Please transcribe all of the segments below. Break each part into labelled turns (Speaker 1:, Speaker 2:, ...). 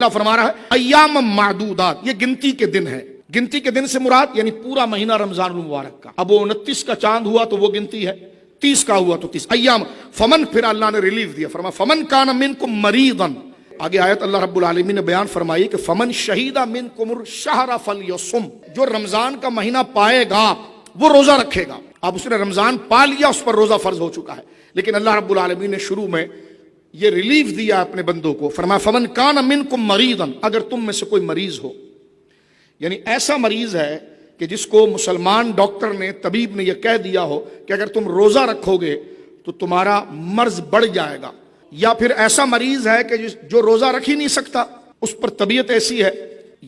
Speaker 1: اللہ فرما رہا ہے ایام معدودات، یہ گنتی کے دن ہے. گنتی کے دن سے مراد یعنی پورا مہینہ رمضان المبارک کا. اب وہ 29 کا چاند ہوا تو وہ گنتی ہے، 30 کا ہوا تو 30 ایام. فمن، پھر اللہ نے ریلیف دیا، فرما فمن کان منکم مریضا. آگے آیت اللہ رب العالمین نے بیان فرمائی کہ فمن شہید منکم الشہر فلیصم، جو رمضان کا مہینہ پائے گا وہ روزہ رکھے گا. اب اس نے رمضان پا لیا، اس پر روزہ فرض ہو چکا ہے، لیکن اللہ رب العالمین نے شروع میں یہ ریلیف دیا اپنے بندوں کو. فرمایا فمن کان منکم مریضا، اگر تم میں سے کوئی مریض ہو، یعنی ایسا مریض ہے کہ جس کو مسلمان ڈاکٹر نے، طبیب نے یہ کہہ دیا ہو کہ اگر تم روزہ رکھو گے تو تمہارا مرض بڑھ جائے گا، یا پھر ایسا مریض ہے کہ جو روزہ رکھ ہی نہیں سکتا، اس پر طبیعت ایسی ہے،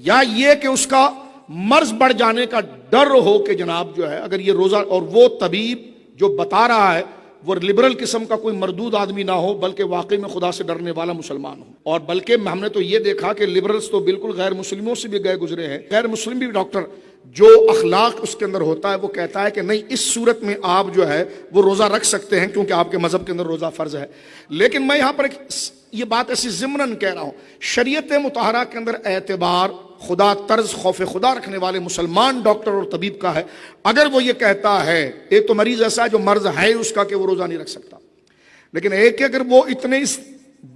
Speaker 1: یا یہ کہ اس کا مرض بڑھ جانے کا ڈر ہو کہ جناب جو ہے اگر یہ روزہ، اور وہ طبیب جو بتا رہا ہے وہ لبرل قسم کا کوئی مردود آدمی نہ ہو، بلکہ واقعی میں خدا سے ڈرنے والا مسلمان ہو. اور بلکہ ہم نے تو یہ دیکھا کہ لبرلز تو بالکل غیر مسلموں سے بھی گئے گزرے ہیں. غیر مسلم بھی ڈاکٹر جو اخلاق اس کے اندر ہوتا ہے وہ کہتا ہے کہ نہیں، اس صورت میں آپ جو ہے وہ روزہ رکھ سکتے ہیں کیونکہ آپ کے مذہب کے اندر روزہ فرض ہے. لیکن میں یہاں پر یہ بات ایسی ضمناً کہہ رہا ہوں، شریعت مطہرہ کے اندر اعتبار خدا طرز خوف خدا رکھنے والے مسلمان ڈاکٹر اور طبیب کا ہے. اگر وہ یہ کہتا ہے، ایک تو مریض ایسا ہے جو مرض ہے اس کا کہ وہ روزہ نہیں رکھ سکتا، لیکن ایک کہ اگر وہ اتنے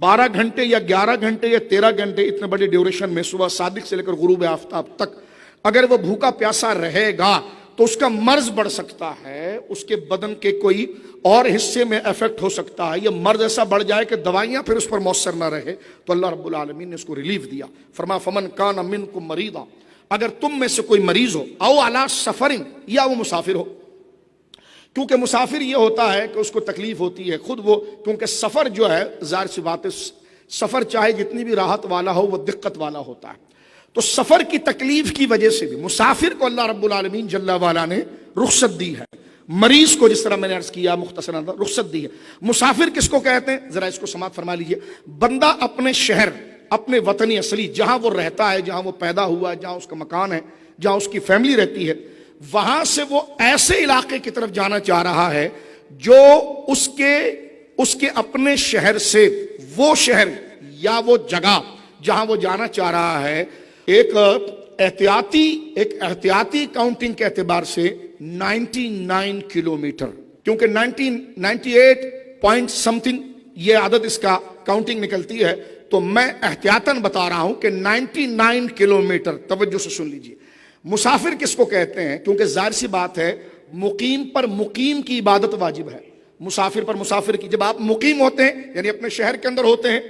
Speaker 1: 12 گھنٹے یا 11 گھنٹے یا 13 گھنٹے اتنے بڑے ڈیوریشن میں صبح صادق سے لے کر غروب آفتاب تک اگر وہ بھوکا پیاسا رہے گا تو اس کا مرض بڑھ سکتا ہے، اس کے بدن کے کوئی اور حصے میں افیکٹ ہو سکتا ہے، یہ مرض ایسا بڑھ جائے کہ دوائیاں پھر اس پر مؤثر نہ رہے. تو اللہ رب العالمین نے اس کو ریلیف دیا. فرمایا فمن کان منکم مریضا، اگر تم میں سے کوئی مریض ہو، او علی سفر، یا وہ مسافر ہو. کیونکہ مسافر یہ ہوتا ہے کہ اس کو تکلیف ہوتی ہے خود وہ، کیونکہ سفر جو ہے ظاہر سی بات ہے، سفر چاہے جتنی بھی راحت والا ہو وہ دقت والا ہوتا ہے. تو سفر کی تکلیف کی وجہ سے بھی مسافر کو اللہ رب العالمین جل وعلا نے رخصت دی ہے. مریض کو جس طرح میں نے عرض کیا مختصراً رخصت دی ہے. مسافر کس کو کہتے ہیں؟ ذرا اس کو سماعت فرما لیجئے. بندہ اپنے شہر، اپنے وطنی اصلی، جہاں وہ رہتا ہے، جہاں وہ پیدا ہوا ہے، جہاں اس کا مکان ہے، جہاں اس کی فیملی رہتی ہے، وہاں سے وہ ایسے علاقے کی طرف جانا چاہ رہا ہے جو اس کے اپنے شہر سے، وہ شہر یا وہ جگہ جہاں وہ جانا چاہ رہا ہے ایک احتیاطی کاؤنٹنگ کے اعتبار سے 99 کلومیٹر، کیونکہ 98 پوائنٹ سم تھنگ یہ عدد اس کا کاؤنٹنگ نکلتی ہے، تو میں احتیاطاً بتا رہا ہوں کہ 99 کلومیٹر. توجہ سے سن لیجئے. مسافر کس کو کہتے ہیں؟ کیونکہ ظاہر سی بات ہے مقیم پر مقیم کی عبادت واجب ہے، مسافر پر مسافر کی. جب آپ مقیم ہوتے ہیں یعنی اپنے شہر کے اندر ہوتے ہیں،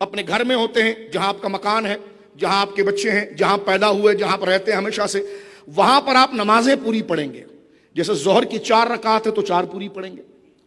Speaker 1: اپنے گھر میں ہوتے ہیں جہاں آپ کا مکان ہے، جہاں آپ کے بچے ہیں، جہاں پیدا ہوئے، جہاں پر رہتے ہیں ہمیشہ سے، وہاں پر آپ نمازیں پوری پڑھیں گے. جیسے ظہر کی 4 رکعت ہے تو 4 پوری پڑھیں گے،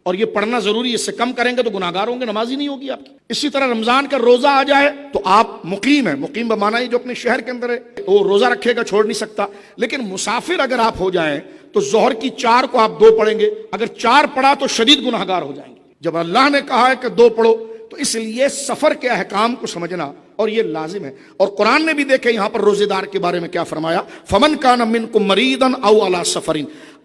Speaker 1: اور یہ پڑھنا ضروری ہے، اس سے کم کریں گے تو گناہگار ہوں گے، نماز ہی نہیں ہوگی آپ کی. اسی طرح رمضان کا روزہ آ جائے تو آپ مقیم ہیں، مقیم بمانا ہی جو اپنے شہر کے اندر ہے وہ روزہ رکھے گا، چھوڑ نہیں سکتا. لیکن مسافر اگر آپ ہو جائیں تو ظہر کی 4 کو آپ 2 پڑھیں گے، اگر 4 پڑھا تو شدید گناہگار ہو جائیں گے. جب اللہ نے کہا ہے کہ 2 پڑھو تو اس لیے سفر کے احکام کو سمجھنا اور یہ لازم ہے. اور قرآن نے بھی دیکھے یہاں پر روزے دار کے بارے میں کیا فرمایا، فمن کان منکم مریضا او علی سفر.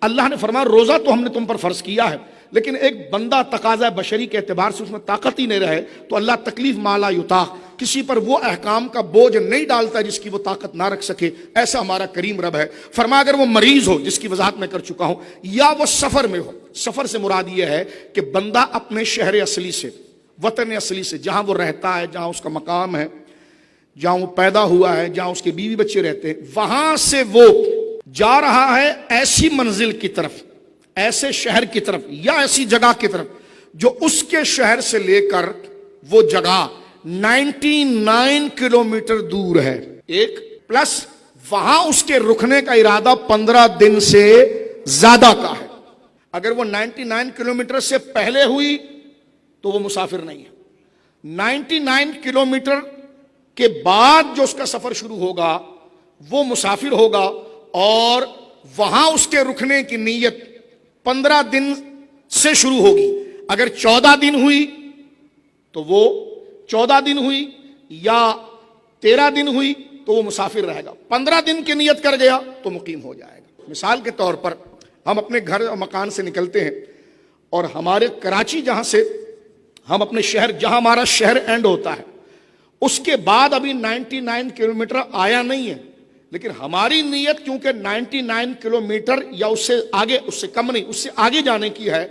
Speaker 1: اللہ نے فرمایا روزہ تو ہم نے تم پر فرض کیا ہے، لیکن ایک بندہ تقاضا بشری کے اعتبار سے اس میں طاقت ہی نہیں رہے تو اللہ تکلیف مالا یطاق، کسی پر وہ احکام کا بوجھ نہیں ڈالتا جس کی وہ طاقت نہ رکھ سکے. ایسا ہمارا کریم رب ہے. فرمایا اگر وہ مریض ہو، جس کی وضاحت میں کر چکا ہوں، یا وہ سفر میں ہو. سفر سے مراد یہ ہے کہ بندہ اپنے شہر اصلی سے، وطن اصلی سے، جہاں وہ رہتا ہے، جہاں اس کا مقام ہے، جہاں وہ پیدا ہوا ہے، جہاں اس کے بیوی بچے رہتے ہیں، وہاں سے وہ جا رہا ہے ایسی منزل کی طرف، ایسے شہر کی طرف یا ایسی جگہ کی طرف جو اس کے شہر سے لے کر وہ جگہ 99 کلومیٹر دور ہے. ایک پلس وہاں اس کے رکنے کا ارادہ 15 دن سے زیادہ کا ہے. اگر وہ 99 کلومیٹر سے پہلے ہوئی تو وہ مسافر نہیں ہے. 99 کلومیٹر کے بعد جو اس کا سفر شروع ہوگا وہ مسافر ہوگا، اور وہاں اس کے رکنے کی نیت 15 دن سے شروع ہوگی. اگر 14 دن ہوئی تو وہ 14 دن ہوئی، یا 13 دن ہوئی تو وہ مسافر رہے گا. 15 دن کی نیت کر گیا تو مقیم ہو جائے گا. مثال کے طور پر ہم اپنے گھر اور مکان سے نکلتے ہیں، اور ہمارے کراچی جہاں سے ہم اپنے شہر، جہاں ہمارا شہر اینڈ ہوتا ہے، اس کے بعد ابھی 99 کلومیٹر آیا نہیں ہے، لیکن ہماری نیت کیونکہ 99 کلومیٹر یا اس سے آگے، اس سے کم نہیں، اس سے آگے جانے کی ہے،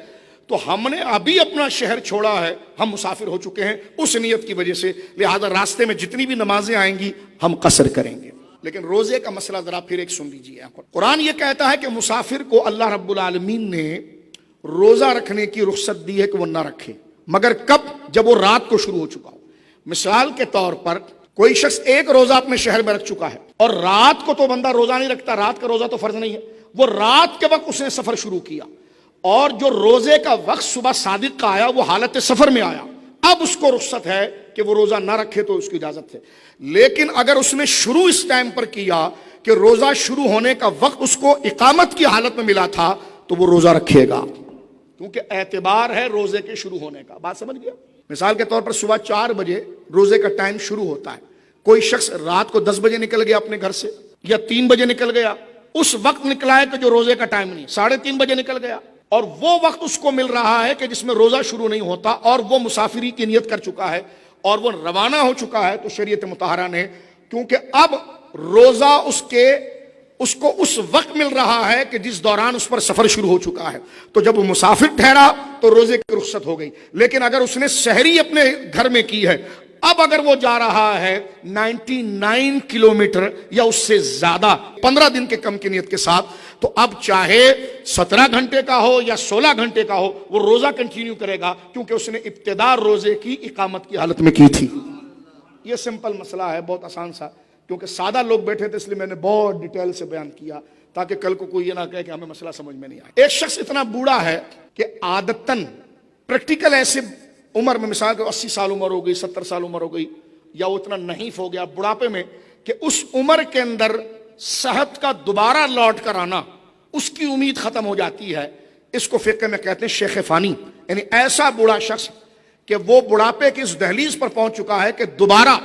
Speaker 1: تو ہم نے ابھی اپنا شہر چھوڑا ہے، ہم مسافر ہو چکے ہیں اس نیت کی وجہ سے، لہذا راستے میں جتنی بھی نمازیں آئیں گی ہم قصر کریں گے۔ لیکن روزے کا مسئلہ ذرا پھر ایک سن لیجیے۔ قرآن یہ کہتا ہے کہ مسافر کو اللہ رب العالمین نے روزہ رکھنے کی رخصت دی ہے کہ وہ نہ رکھے، مگر کب؟ جب وہ رات کو شروع ہو چکا ہو۔ مثال کے طور پر کوئی شخص ایک روزہ اپنے شہر میں رکھ چکا ہے اور رات کو تو بندہ روزہ نہیں رکھتا، رات کا روزہ تو فرض نہیں ہے، وہ رات کے وقت اس نے سفر شروع کیا، اور جو روزے کا وقت صبح صادق کا آیا وہ حالت سفر میں آیا، اب اس کو رخصت ہے کہ وہ روزہ نہ رکھے تو اس کی اجازت ہے۔ لیکن اگر اس نے شروع اس ٹائم پر کیا کہ روزہ شروع ہونے کا وقت اس کو اقامت کی حالت میں ملا تھا تو وہ روزہ رکھے گا، کیونکہ اعتبار ہے روزے کے شروع ہونے کا۔ بات سمجھ گیا؟ مثال کے طور پر صبح 4 بجے روزے کا ٹائم شروع ہوتا ہے، کوئی شخص رات کو 10 بجے نکل گیا اپنے گھر سے یا 3 بجے نکل گیا، اس وقت نکلا ہے کہ جو روزے کا ٹائم نہیں، 3:30 بجے نکل گیا، اور وہ وقت اس کو مل رہا ہے کہ جس میں روزہ شروع نہیں ہوتا، اور وہ مسافری کی نیت کر چکا ہے اور وہ روانہ ہو چکا ہے، تو شریعت مطہرہ نے، کیونکہ اب روزہ اس کو اس وقت مل رہا ہے کہ جس دوران اس پر سفر شروع ہو چکا ہے، تو جب وہ مسافر ٹھہرا تو روزے کی رخصت ہو گئی۔ لیکن اگر اس نے سحری اپنے گھر میں کی ہے، اب اگر وہ جا رہا ہے 99 کلومیٹر یا اس سے زیادہ 15 دن کے کم کی نیت کے ساتھ، تو اب چاہے 17 گھنٹے کا ہو یا 16 گھنٹے کا ہو وہ روزہ کنٹینیو کرے گا، کیونکہ اس نے ابتدا روزے کی اقامت کی حالت میں کی تھی۔ یہ سمپل مسئلہ ہے، بہت آسان سا، کیونکہ سادہ لوگ بیٹھے تھے اس لیے میں نے بہت ڈیٹیل سے بیان کیا تاکہ کل کو کوئی یہ نہ کہے کہ ہمیں مسئلہ سمجھ میں نہیں آیا۔ ایک شخص اتنا بوڑھا ہے کہ عادتاً پریکٹیکل ایسے عمر میں، مثال کہ 80 سال عمر ہو گئی، 70 سال عمر ہو گئی، یا وہ اتنا نحیف ہو گیا بڑھاپے میں کہ اس عمر کے اندر صحت کا دوبارہ لوٹ کر آنا اس کی امید ختم ہو جاتی ہے، اس کو فقہ میں کہتے ہیں شیخ فانی، یعنی ایسا بوڑھا شخص کہ وہ بڑھاپے کی اس دہلیز پر پہنچ چکا ہے کہ دوبارہ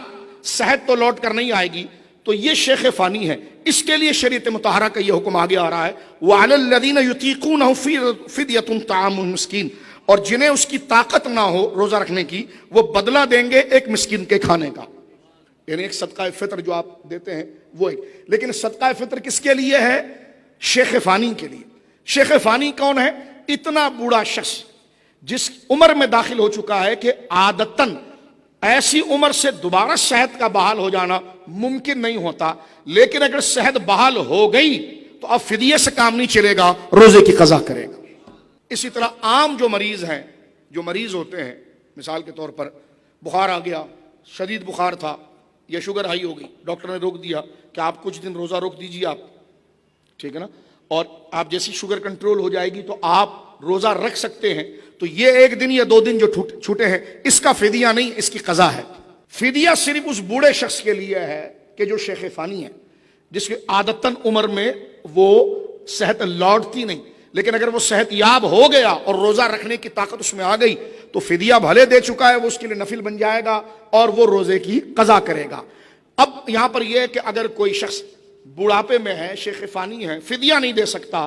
Speaker 1: صحت تو لوٹ کر نہیں آئے گی، تو یہ شیخ فانی ہے۔ اس کے لیے شریعت مطہرہ کا یہ حکم آگے آ رہا ہے، وَعَلَى الَّذِينَ يُطِيقُونَهُ فِدْيَةٌ طَعَامُ الْمِسْكِينِ، اور جنہیں اس کی طاقت نہ ہو روزہ رکھنے کی، وہ بدلہ دیں گے ایک مسکین کے کھانے کا، یعنی ایک صدقہ فطر جو آپ دیتے ہیں وہ ایک۔ لیکن صدقہ فطر کس کے لیے ہے؟ شیخ فانی کے لیے۔ شیخ فانی کون ہے؟ اتنا بوڑھا شخص جس عمر میں داخل ہو چکا ہے کہ عادتاً ایسی عمر سے دوبارہ صحت کا بحال ہو جانا ممکن نہیں ہوتا، لیکن اگر صحت بحال ہو گئی تو اب فدیے سے کام نہیں چلے گا، روزے کی قضا کرے گا۔ اسی طرح عام جو مریض ہوتے ہیں، مثال کے طور پر بخار آ گیا، شدید بخار تھا یا شوگر ہائی ہو گئی، ڈاکٹر نے روک دیا کہ آپ کچھ دن روزہ روک دیجیے آپ، ٹھیک ہے نا، اور آپ جیسی شوگر کنٹرول ہو جائے گی تو آپ روزہ رکھ سکتے ہیں، تو یہ 1 دن یا 2 دن جو چھوٹے ہیں اس کا فدیہ نہیں، اس کی قضا ہے۔ فدیہ صرف اس بوڑھے شخص کے لیے ہے کہ جو شیخ فانی ہے، جس کی عادتاً عمر میں وہ صحت لوٹتی نہیں، لیکن اگر وہ صحت یاب ہو گیا اور روزہ رکھنے کی طاقت اس میں آ گئی تو فدیہ بھلے دے چکا ہے، وہ اس کے لیے نفل بن جائے گا اور وہ روزے کی قضا کرے گا۔ اب یہاں پر یہ ہے کہ اگر کوئی شخص بڑھاپے میں ہے، شیخ فانی ہے، فدیہ نہیں دے سکتا،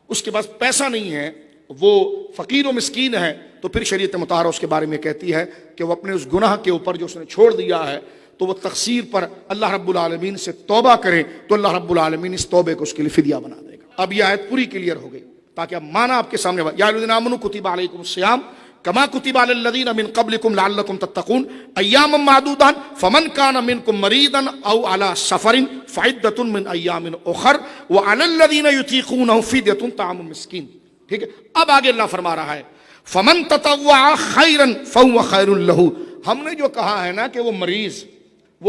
Speaker 1: اس کے پاس پیسہ نہیں ہے، وہ فقیر و مسکین ہے، تو پھر شریعت مطہرہ اس کے بارے میں کہتی ہے کہ وہ اپنے اس گناہ کے اوپر جو اس نے چھوڑ دیا ہے تو وہ تقصیر پر اللہ رب العالمین سے توبہ کرے تو اللہ رب العالمین اس توبے کو اس کے لیے فدیہ بنا دے گا۔ اب یہ آیت پوری کلیئر ہو گئی تاکہ اب معنی آپ کے سامنے، یا الذین آمنوا کتب علیکم الصیام کما کتب علی الذین من قبلکم لعلکم تتقون ایاما معدودات فمن کان منکم مریضا او علی سفر فعدۃ من ایام اخر وعلی الذین یطیقونہ فدیۃ طعام مسکین۔ ٹھیک ہے، اب آگے اللہ فرما رہا ہے فمن تطوع خیرا فهو خیر لہ۔ ہم نے جو کہا ہے نا کہ وہ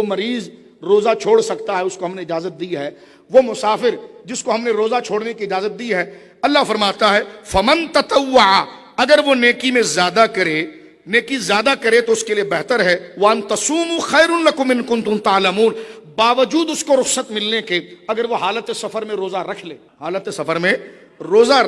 Speaker 1: مریض روزہ چھوڑ سکتا ہے، اس کو ہم نے اجازت دی ہے، وہ مسافر جس کو ہم نے روزہ چھوڑنے کی اجازت دی ہے، اللہ فرماتا ہے فمن تطوع، اگر وہ نیکی میں زیادہ کرے تو اس کے لیے بہتر ہے، وان تصوموا خیر لکم ان کنتم تعلمون، باوجود اس کو رخصت ملنے کے اگر وہ حالت سفر میں روزہ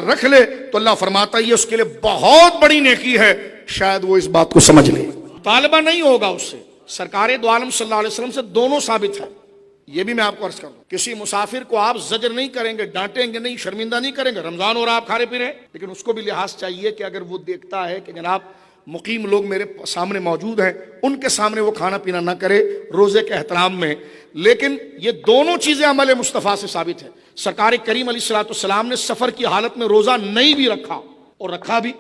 Speaker 1: رکھ لے تو اللہ فرماتا ہے یہ اس کے لیے بہت بڑی نیکی ہے، شاید وہ اس بات کو سمجھ لے۔ طالبہ نہیں ہوگا اس سے، سرکار دو عالم صلی اللہ علیہ وسلم سے دونوں ثابت ہے۔ یہ بھی میں آپ کو عرض کر دوں، کسی مسافر کو آپ زجر نہیں کریں گے، ڈانٹیں گے نہیں، شرمندہ نہیں کریں گے، رمضان ہو رہا آپ کھا رہے پی رہے، لیکن اس کو بھی لحاظ چاہیے کہ اگر وہ دیکھتا ہے کہ جناب مقیم لوگ میرے سامنے موجود ہیں، ان کے سامنے وہ کھانا پینا نہ کرے روزے کے احترام میں۔ لیکن یہ دونوں چیزیں عمل مصطفیٰ سے ثابت ہے۔ سرکار کریم علیہ الصلوۃ والسلام نے سفر کی حالت میں روزہ نہیں بھی رکھا اور رکھا بھی،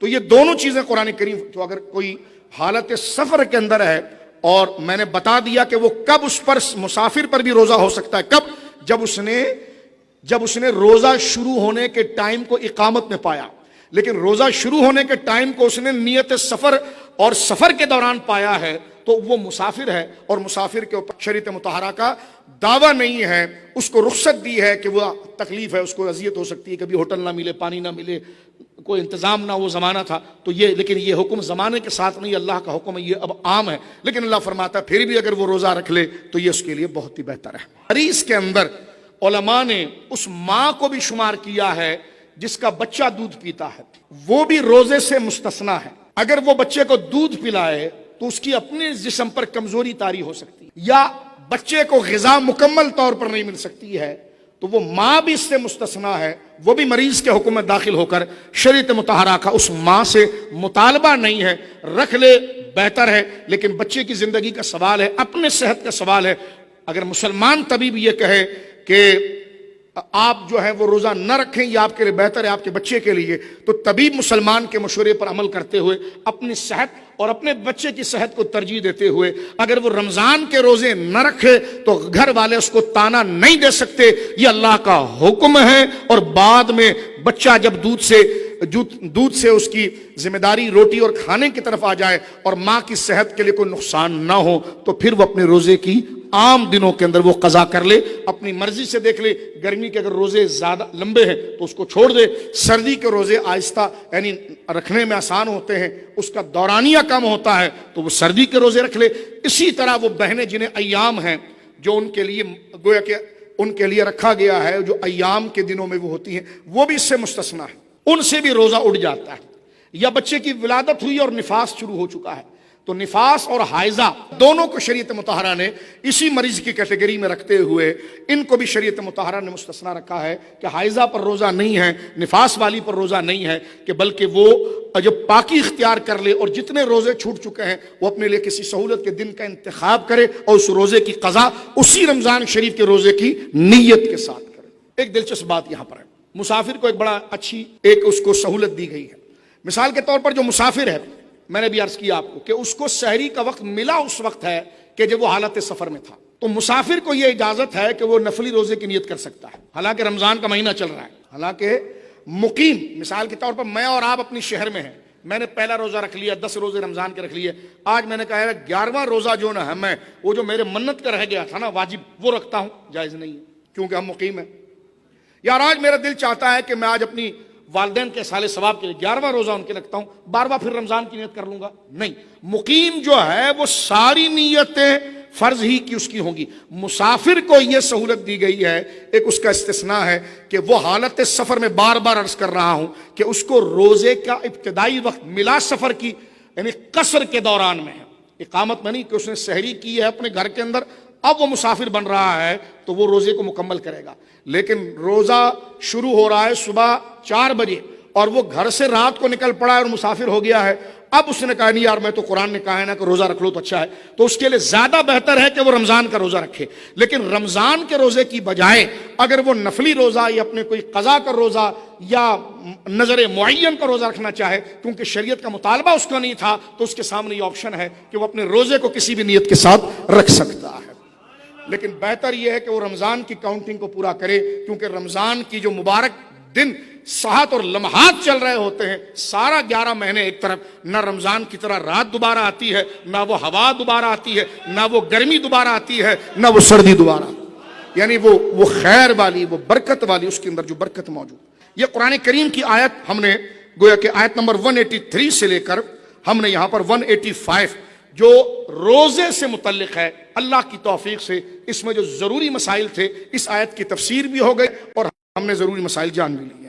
Speaker 1: تو یہ دونوں چیزیں قرآن کریم، تو اگر کوئی حالت سفر کے اندر ہے، اور میں نے بتا دیا کہ وہ کب اس پر مسافر پر بھی روزہ ہو سکتا ہے، کب؟ جب اس نے روزہ شروع ہونے کے ٹائم کو اقامت میں پایا، لیکن روزہ شروع ہونے کے ٹائم کو اس نے نیت سفر اور سفر کے دوران پایا ہے تو وہ مسافر ہے، اور مسافر کے اوپر شریعت مطہرہ کا دعویٰ نہیں ہے، اس کو رخصت دی ہے کہ وہ تکلیف ہے، اس کو اذیت ہو سکتی ہے، کبھی ہوٹل نہ ملے، پانی نہ ملے، کوئی انتظام نہ، وہ زمانہ تھا تو یہ، لیکن یہ حکم زمانے کے ساتھ نہیں، اللہ کا حکم ہے، یہ اب عام ہے، لیکن اللہ فرماتا ہے پھر بھی اگر وہ روزہ رکھ لے تو یہ اس کے لیے بہت ہی بہتر ہے۔ حدیث کے اندر علماء نے اس ماں کو بھی شمار کیا ہے جس کا بچہ دودھ پیتا ہے، وہ بھی روزے سے مستثنا ہے۔ اگر وہ بچے کو دودھ پلائے تو اس کی اپنے جسم پر کمزوری طاری ہو سکتی ہے، یا بچے کو غذا مکمل طور پر نہیں مل سکتی ہے، تو وہ ماں بھی اس سے مستثنا ہے، وہ بھی مریض کے حکم میں داخل ہو کر شریعت مطہرہ کا اس ماں سے مطالبہ نہیں ہے، رکھ لے بہتر ہے، لیکن بچے کی زندگی کا سوال ہے، اپنے صحت کا سوال ہے۔ اگر مسلمان طبیب یہ کہے کہ آپ جو ہے وہ روزہ نہ رکھیں، یہ آپ کے لیے بہتر ہے، آپ کے بچے کے لیے، تو طبیب مسلمان کے مشورے پر عمل کرتے ہوئے اپنی صحت اور اپنے بچے کی صحت کو ترجیح دیتے ہوئے اگر وہ رمضان کے روزے نہ رکھے تو گھر والے اس کو تانا نہیں دے سکتے، یہ اللہ کا حکم ہے۔ اور بعد میں بچہ جب دودھ سے اس کی ذمہ داری روٹی اور کھانے کی طرف آ جائے اور ماں کی صحت کے لیے کوئی نقصان نہ ہو تو پھر وہ اپنے روزے کی عام دنوں کے اندر وہ قضا کر لے، اپنی مرضی سے دیکھ لے۔ گرمی کے اگر روزے زیادہ لمبے ہیں تو اس کو چھوڑ دے، سردی کے روزے آہستہ یعنی رکھنے میں آسان ہوتے ہیں، اس کا دورانیہ کم ہوتا ہے تو وہ سردی کے روزے رکھ لے۔ اسی طرح وہ بہنیں جنہیں ایام ہیں، جو ان کے لیے گویا کہ ان کے لیے رکھا گیا ہے، جو ایام کے دنوں میں وہ ہوتی ہیں، وہ بھی اس سے مستثنا ہے، ان سے بھی روزہ اٹھ جاتا ہے۔ یا بچے کی ولادت ہوئی اور نفاس شروع ہو چکا ہے تو نفاس اور حائضہ دونوں کو شریعت مطہرہ نے اسی مریض کی کیٹیگری میں رکھتے ہوئے ان کو بھی شریعت مطہرہ نے مستثنا رکھا ہے کہ حائضہ پر روزہ نہیں ہے، نفاس والی پر روزہ نہیں ہے، کہ بلکہ وہ جب پاکی اختیار کر لے اور جتنے روزے چھوٹ چکے ہیں وہ اپنے لیے کسی سہولت کے دن کا انتخاب کرے اور اس روزے کی قضا اسی رمضان شریف کے روزے کی نیت کے ساتھ کرے۔ ایک دلچسپ بات یہاں پر ہے، مسافر کو ایک بڑا اچھی اس کو سہولت دی گئی ہے۔ مثال کے طور پر جو مسافر ہے، میں نے بھی عرض کیا آپ کو کہ اس کو سحری کا وقت ملا اس وقت ہے کہ جب وہ حالت سفر میں تھا، تو مسافر کو یہ اجازت ہے کہ وہ نفلی روزے کی نیت کر سکتا ہے، حالانکہ رمضان کا مہینہ چل رہا ہے۔ حالانکہ مقیم، مثال کے طور پر میں اور آپ اپنی شہر میں ہیں، میں نے پہلا روزہ رکھ لیا، 10 روزے رمضان کے رکھ لیے، آج میں نے کہا ہے 11واں روزہ جو نا ہے، میں وہ جو میرے منت کا رہ گیا تھا نا واجب، وہ رکھتا ہوں، جائز نہیں ہے کیونکہ ہم مقیم ہیں۔ یار آج میرا دل چاہتا ہے کہ میں آج اپنی والدین کے سال ثواب کے لیے 11واں روزہ ان کے رکھتا ہوں، 12واں پھر رمضان کی نیت کر لوں گا، نہیں۔ مقیم جو ہے وہ ساری نیتیں فرض ہی کی اس کی ہوں گی۔ مسافر کو یہ سہولت دی گئی ہے، ایک اس کا استثناء ہے کہ وہ حالت سفر میں بار بار عرض کر رہا ہوں کہ اس کو روزے کا ابتدائی وقت ملا سفر کی، یعنی قصر کے دوران میں ہے، اقامت میں نہیں کہ اس نے سحری کی ہے اپنے گھر کے اندر، اب وہ مسافر بن رہا ہے تو وہ روزے کو مکمل کرے گا۔ لیکن روزہ شروع ہو رہا ہے صبح 4 بجے اور وہ گھر سے رات کو نکل پڑا ہے اور مسافر ہو گیا ہے، اب اس نے کہا نہیں یار میں تو قرآن نے کہا ہے نا کہ روزہ رکھ لو تو اچھا ہے، تو اس کے لیے زیادہ بہتر ہے کہ وہ رمضان کا روزہ رکھے۔ لیکن رمضان کے روزے کی بجائے اگر وہ نفلی روزہ یا اپنے کوئی قضا کا روزہ یا نظر معین کا روزہ رکھنا چاہے، کیونکہ شریعت کا مطالبہ اس کا نہیں تھا، تو اس کے سامنے یہ آپشن ہے کہ وہ اپنے روزے کو کسی بھی نیت کے ساتھ رکھ سکتا ہے۔ لیکن بہتر یہ ہے کہ وہ رمضان کی کاؤنٹنگ کو پورا کرے، کیونکہ رمضان کی جو مبارک دن ساعت اور لمحات چل رہے ہوتے ہیں، سارا 11 مہینے ایک طرف، نہ رمضان کی طرح رات دوبارہ آتی ہے، نہ وہ ہوا دوبارہ آتی ہے، نہ وہ گرمی دوبارہ آتی ہے، نہ وہ سردی دوبارہ، یعنی وہ خیر والی، وہ برکت والی، اس کے اندر جو برکت موجود۔ یہ قرآن کریم کی آیت ہم نے گویا کہ آیت نمبر 183 سے لے کر ہم نے یہاں پر 185 جو روزے سے متعلق ہے، اللہ کی توفیق سے اس میں جو ضروری مسائل تھے اس آیت کی تفسیر بھی ہو گئی اور ہم نے ضروری مسائل جان بھی لی۔